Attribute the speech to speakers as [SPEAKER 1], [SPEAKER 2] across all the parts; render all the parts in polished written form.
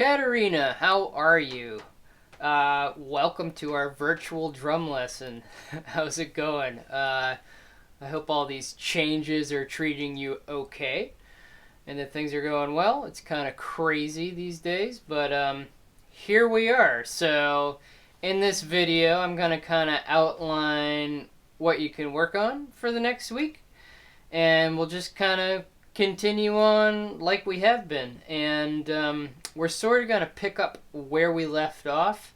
[SPEAKER 1] Katerina, how are you? Welcome to our virtual drum lesson. How's it going? I hope all these changes are treating you okay and that things are going well. It's kind of crazy these days, but here we are. So in this video, I'm going to kind of outline what you can work on for the next week, and we'll just kind of continue on like we have been. And we're sort of going to pick up where we left off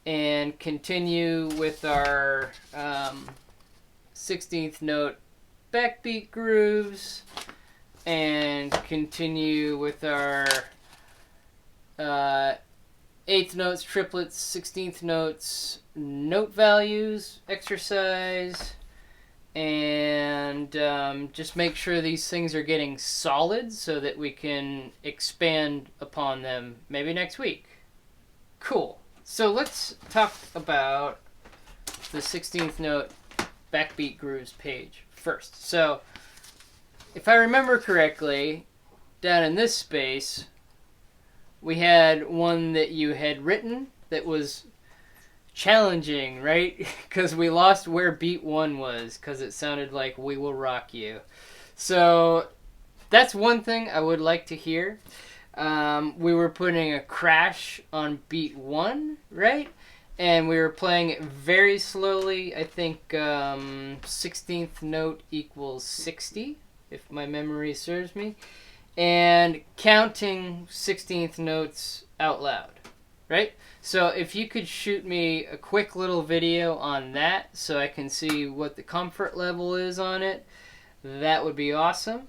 [SPEAKER 1] and continue with our 16th note backbeat grooves and continue with our 8th notes, triplets, 16th notes, note values exercise, and just make sure these things are getting solid so that we can expand upon them maybe next week. Cool. So let's talk about the 16th note backbeat grooves page first. So if I remember correctly, down in this space, we had one that you had written that was challenging, right? Because we lost where beat 1 was because it sounded like "We Will Rock You." So that's one thing I would like to hear. We were putting a crash on beat 1, right? And we were playing it very slowly. I think 16th note equals 60, if my memory serves me. And counting 16th notes out loud, right? So if you could shoot me a quick little video on that so I can see what the comfort level is on it, that would be awesome.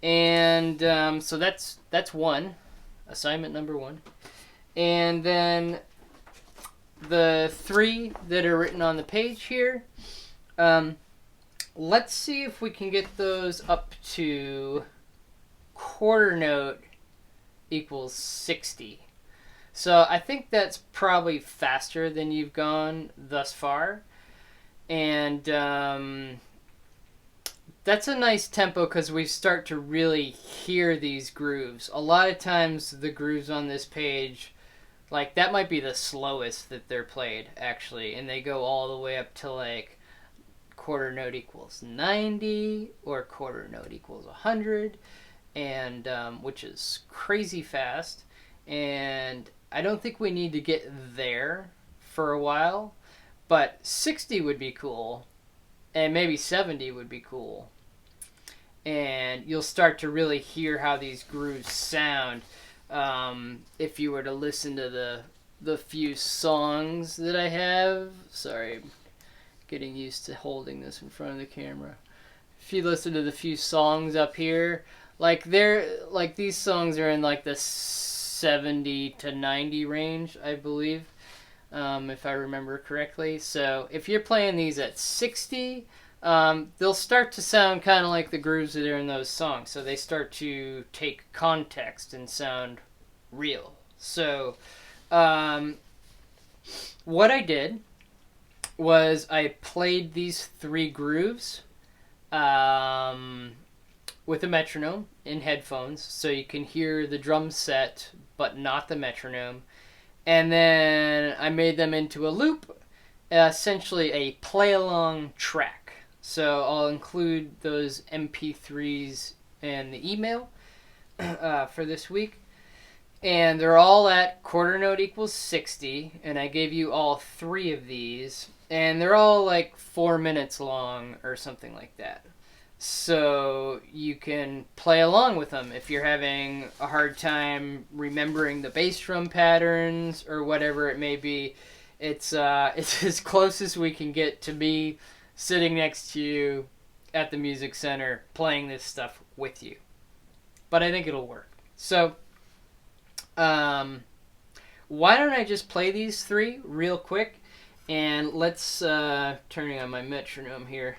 [SPEAKER 1] And so that's one, assignment number 1. And then the 3 that are written on the page here, let's see if we can get those up to quarter note equals 60. So I think that's probably faster than you've gone thus far. And that's a nice tempo because we start to really hear these grooves. A lot of times the grooves on this page, like that might be the slowest that they're played actually. And they go all the way up to like quarter note equals 90 or quarter note equals 100. And which is crazy fast. And I don't think we need to get there for a while, but 60 would be cool, and maybe 70 would be cool. And you'll start to really hear how these grooves sound if you were to listen to the few songs that I have. Sorry, I'm getting used to holding this in front of the camera. If you listen to the few songs up here, like these songs are in like the 70 to 90 range, I believe, if I remember correctly. So if you're playing these at 60, they'll start to sound kind of like the grooves that are in those songs. So they start to take context and sound real. So what I did was I played these 3 grooves with a metronome in headphones, so you can hear the drum set but not the metronome. And then I made them into a loop, essentially a play-along track. So I'll include those MP3s in the email for this week. And they're all at quarter note equals 60, and I gave you all 3 of these, and they're all like 4 minutes long or something like that. So you can play along with them if you're having a hard time remembering the bass drum patterns or whatever it may be. It's as close as we can get to me sitting next to you at the music center playing this stuff with you. But I think it'll work. So why don't I just play these 3 real quick, and let's turning on my metronome here.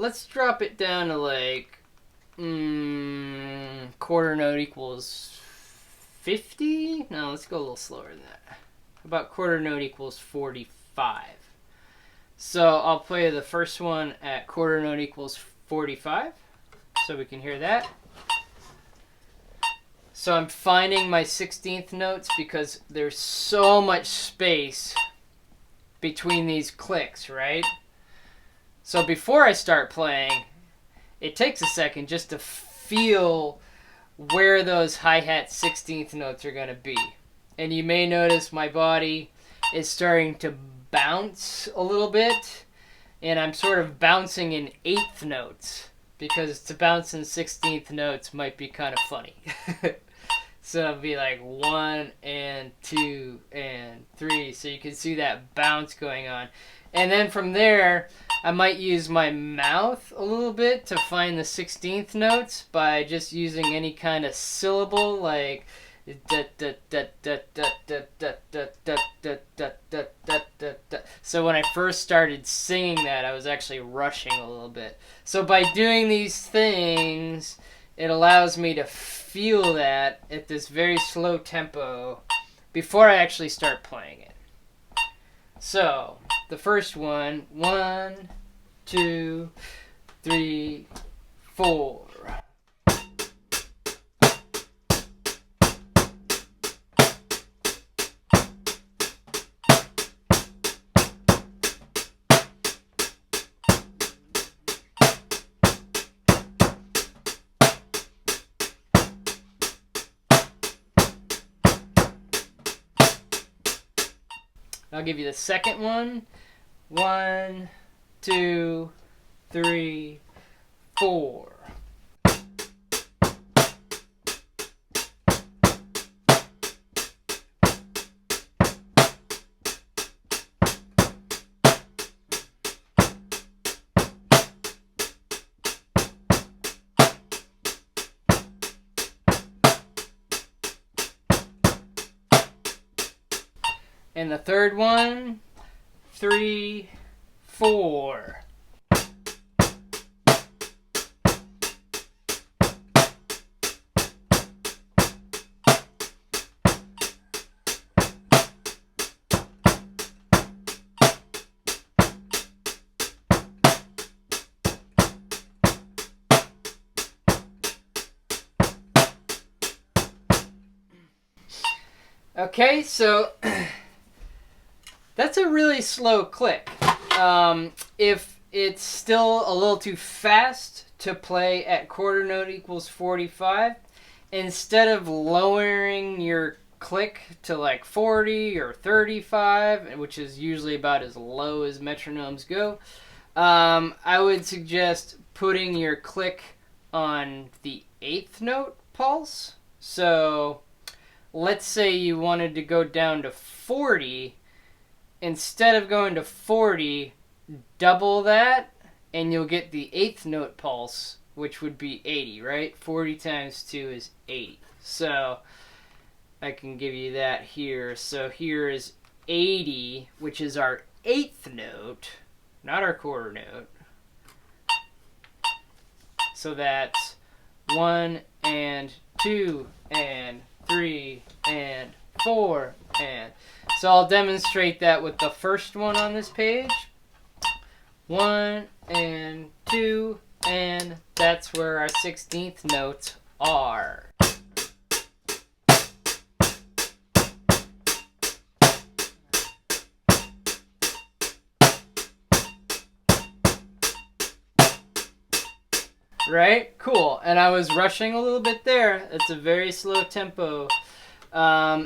[SPEAKER 1] Let's drop it down to like quarter note equals 50. No, let's go a little slower than that. How about quarter note equals 45? So I'll play the first one at quarter note equals 45, so we can hear that. So I'm finding my 16th notes because there's so much space between these clicks, right? So before I start playing, it takes a second just to feel where those hi-hat 16th notes are going to be. And you may notice my body is starting to bounce a little bit, and I'm sort of bouncing in 8th notes, because to bounce in 16th notes might be kind of funny. So it'll be like 1 and 2 and 3, so you can see that bounce going on. And then from there, I might use my mouth a little bit to find the 16th notes by just using any kind of syllable, like so when I first started singing that, I was actually rushing a little bit. So by doing these things, it allows me to feel that at this very slow tempo before I actually start playing it. So the first one, 1, 2, 3, 4. I'll give you the second one. 1, 2, 3, 4. And the third one, 3, 4. Okay, so that's a really slow click. If it's still a little too fast to play at quarter note equals 45, instead of lowering your click to like 40 or 35, which is usually about as low as metronomes go, I would suggest putting your click on the 8th note pulse. So let's say you wanted to go down to 40. Instead of going to 40, double that, and you'll get the 8th note pulse, which would be 80, right? 40 times 2 is 80. So I can give you that here. So here is 80, which is our 8th note, not our quarter note. So that's 1 and 2 and 3 and 4 and... So I'll demonstrate that with the first one on this page. 1 and 2, and that's where our 16th notes are. Right? Cool. And I was rushing a little bit there. It's a very slow tempo.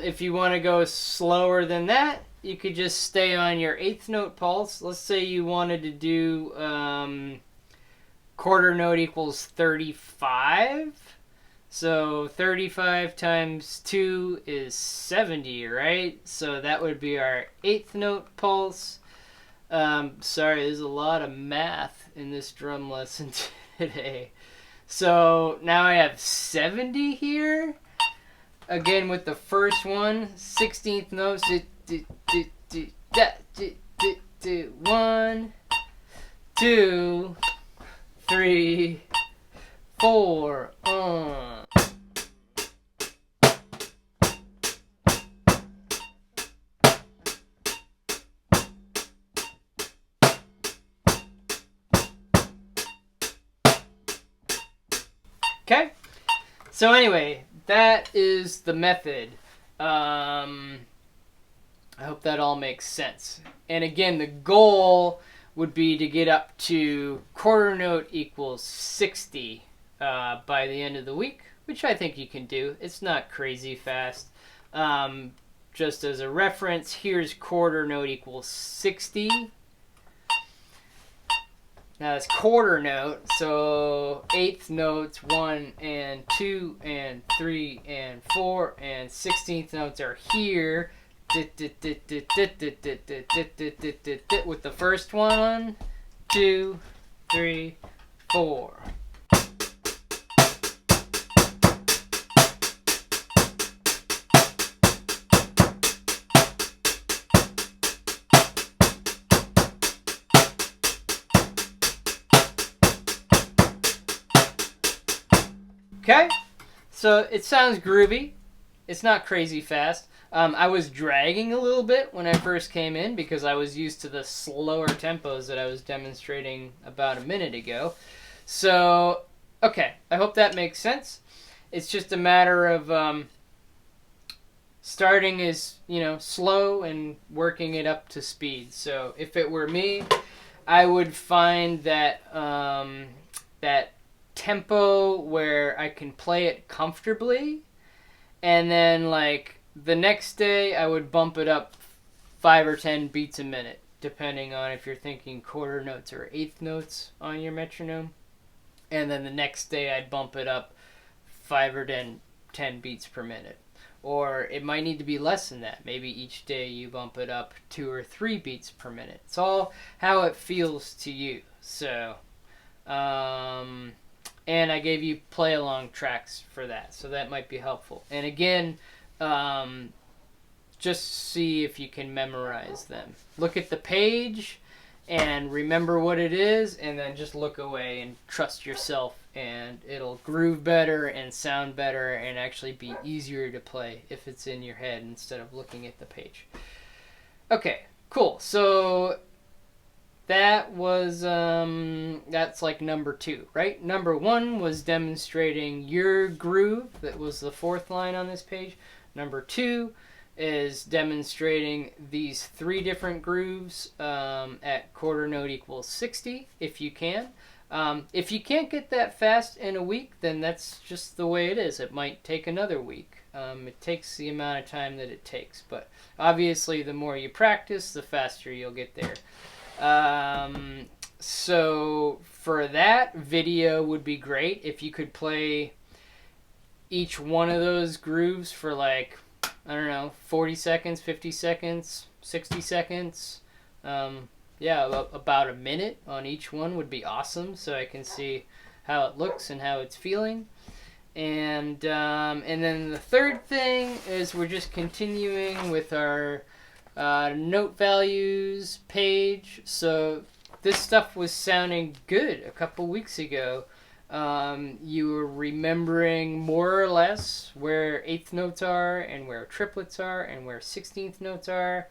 [SPEAKER 1] If you want to go slower than that, you could just stay on your 8th note pulse. Let's say you wanted to do quarter note equals 35. So 35 times 2 is 70, right? So that would be our 8th note pulse. Sorry, there's a lot of math in this drum lesson today. So now I have 70 here. Again, with the first one, 16th notes. 1, 2, 3, 4. Okay. So anyway, that is the method. I hope that all makes sense. And again, the goal would be to get up to quarter note equals 60 by the end of the week, which I think you can do. It's not crazy fast. Just as a reference, here's quarter note equals 60. Now it's quarter note, so eighth notes 1 and 2 and 3 and 4 and 16th notes are here. With the first one, 2, 3, 4. Okay, so it sounds groovy. It's not crazy fast. I was dragging a little bit when I first came in because I was used to the slower tempos that I was demonstrating about a minute ago. So, okay, I hope that makes sense. It's just a matter of starting as, slow and working it up to speed. So if it were me, I would find that that tempo where I can play it comfortably, and then the next day I would bump it up 5 or 10 beats a minute, depending on if you're thinking quarter notes or eighth notes on your metronome. And then the next day I'd bump it up 5 or 10 beats per minute. Or it might need to be less than that. Maybe each day you bump it up 2 or 3 beats per minute. It's all how it feels to you. So, and I gave you play-along tracks for that, so that might be helpful. And again, just see if you can memorize them. Look at the page and remember what it is, and then just look away and trust yourself, and it'll groove better and sound better and actually be easier to play if it's in your head instead of looking at the page. Okay, cool. So that was that's number 2, right? Number 1 was demonstrating your groove. That was the 4th line on this page. Number 2 is demonstrating these 3 different grooves at quarter note equals 60, if you can. If you can't get that fast in a week, then that's just the way it is. It might take another week. It takes the amount of time that it takes, but obviously the more you practice, the faster you'll get there. So for that, video would be great if you could play each one of those grooves for 40 seconds, 50 seconds, 60 seconds. About a minute on each one would be awesome, so I can see how it looks and how it's feeling. And then the third thing is we're just continuing with our note values page. So this stuff was sounding good a couple weeks ago. You were remembering more or less where eighth notes are and where triplets are and where 16th notes are.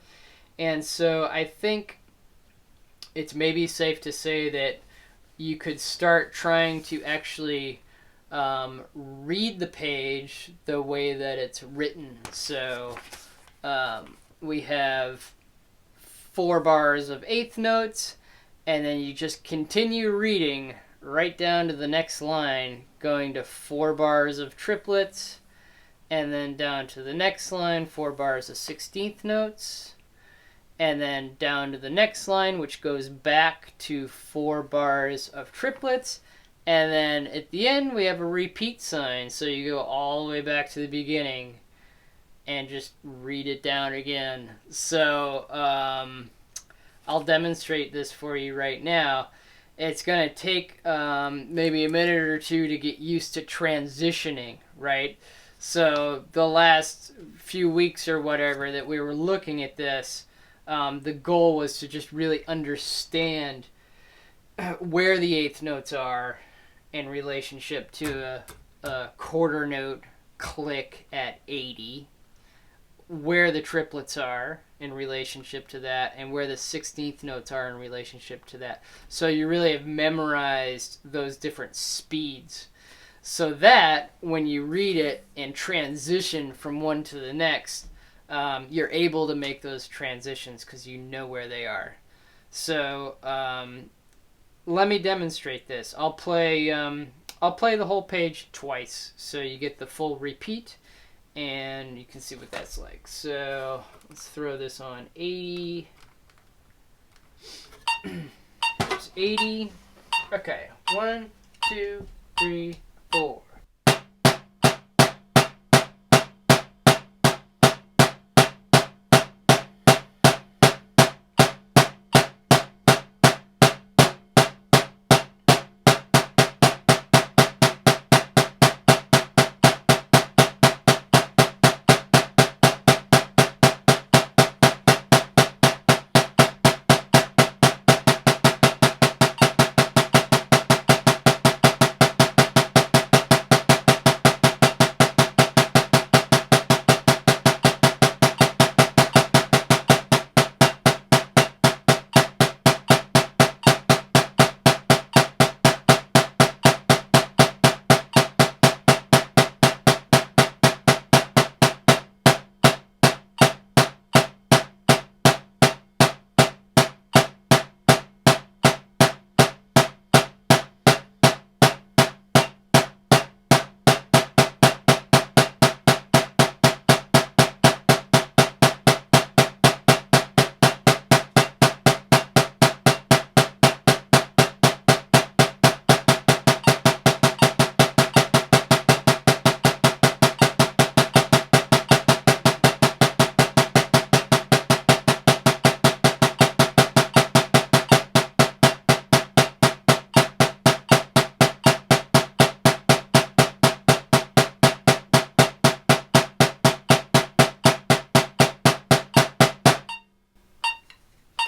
[SPEAKER 1] And so I think it's maybe safe to say that you could start trying to actually read the page the way that it's written. So we have 4 bars of eighth notes, and then you just continue reading right down to the next line, going to 4 bars of triplets, and then down to the next line, 4 bars of 16th notes, and then down to the next line, which goes back to 4 bars of triplets, and then at the end we have a repeat sign, so you go all the way back to the beginning and just read it down again. So I'll demonstrate this for you right now. It's going to take maybe a minute or two to get used to transitioning, right? So the last few weeks or whatever that we were looking at this, the goal was to just really understand where the eighth notes are in relationship to a quarter note click at 80, where the triplets are in relationship to that, and where the 16th notes are in relationship to that. So you really have memorized those different speeds. so that when you read it and transition from one to the next, you're able to make those transitions because you know where they are. So let me demonstrate this. I'll play the whole page twice, so you get the full repeat, and you can see what that's like. So let's throw this on 80. There's 80. Okay, 1, 2, 3, 4.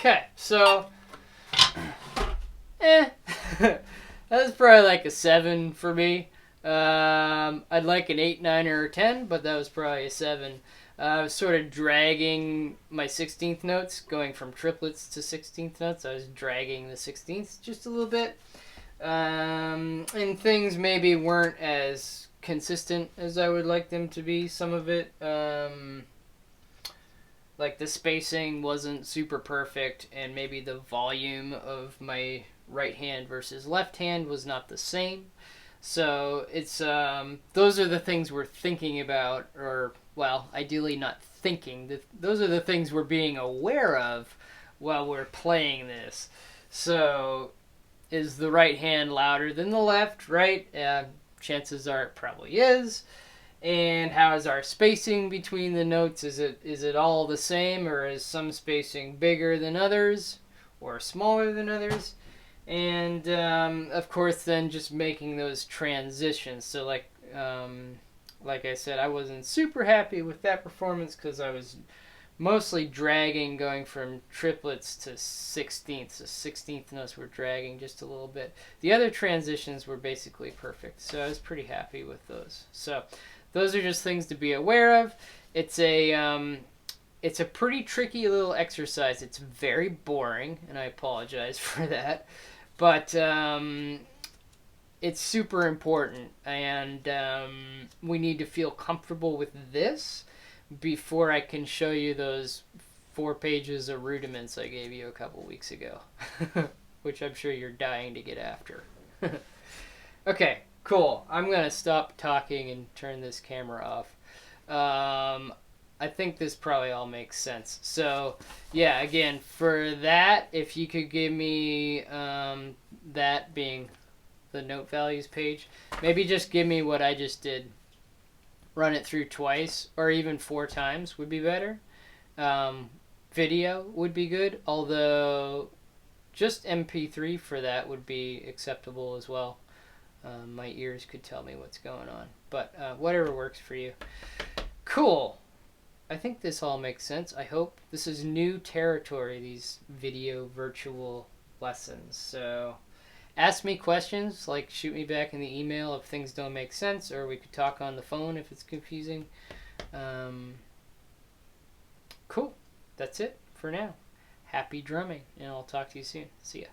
[SPEAKER 1] Okay, so that was probably like a 7 for me. I'd like an 8, 9, or a 10, but that was probably a 7. I was sort of dragging my 16th notes, going from triplets to 16th notes. I was dragging the 16th just a little bit. And things maybe weren't as consistent as I would like them to be. Some of it, like the spacing wasn't super perfect, and maybe the volume of my right hand versus left hand was not the same. So it's those are the things we're thinking about, or well, ideally not thinking. Those are the things we're being aware of while we're playing this. So is the right hand louder than the left? Right? Chances are it probably is. And how is our spacing between the notes? Is it all the same, or is some spacing bigger than others, or smaller than others? And of course, then just making those transitions. So like I said, I wasn't super happy with that performance because I was mostly dragging, going from triplets to 16ths. The 16th notes were dragging just a little bit. The other transitions were basically perfect, so I was pretty happy with those. So those are just things to be aware of. It's a pretty tricky little exercise. It's very boring, and I apologize for that. But it's super important, and we need to feel comfortable with this before I can show you those 4 pages of rudiments I gave you a couple weeks ago, which I'm sure you're dying to get after. Okay, cool. I'm going to stop talking and turn this camera off. I think this probably all makes sense. So, yeah, again, for that, if you could give me that being the note values page, maybe just give me what I just did. Run it through twice, or even 4 times would be better. Video would be good, although just MP3 for that would be acceptable as well. My ears could tell me what's going on, but whatever works for you. Cool. I think this all makes sense. I hope. This is new territory, these video virtual lessons. So ask me questions, like shoot me back in the email if things don't make sense, or we could talk on the phone if it's confusing. Cool. That's it for now. Happy drumming, and I'll talk to you soon. See ya.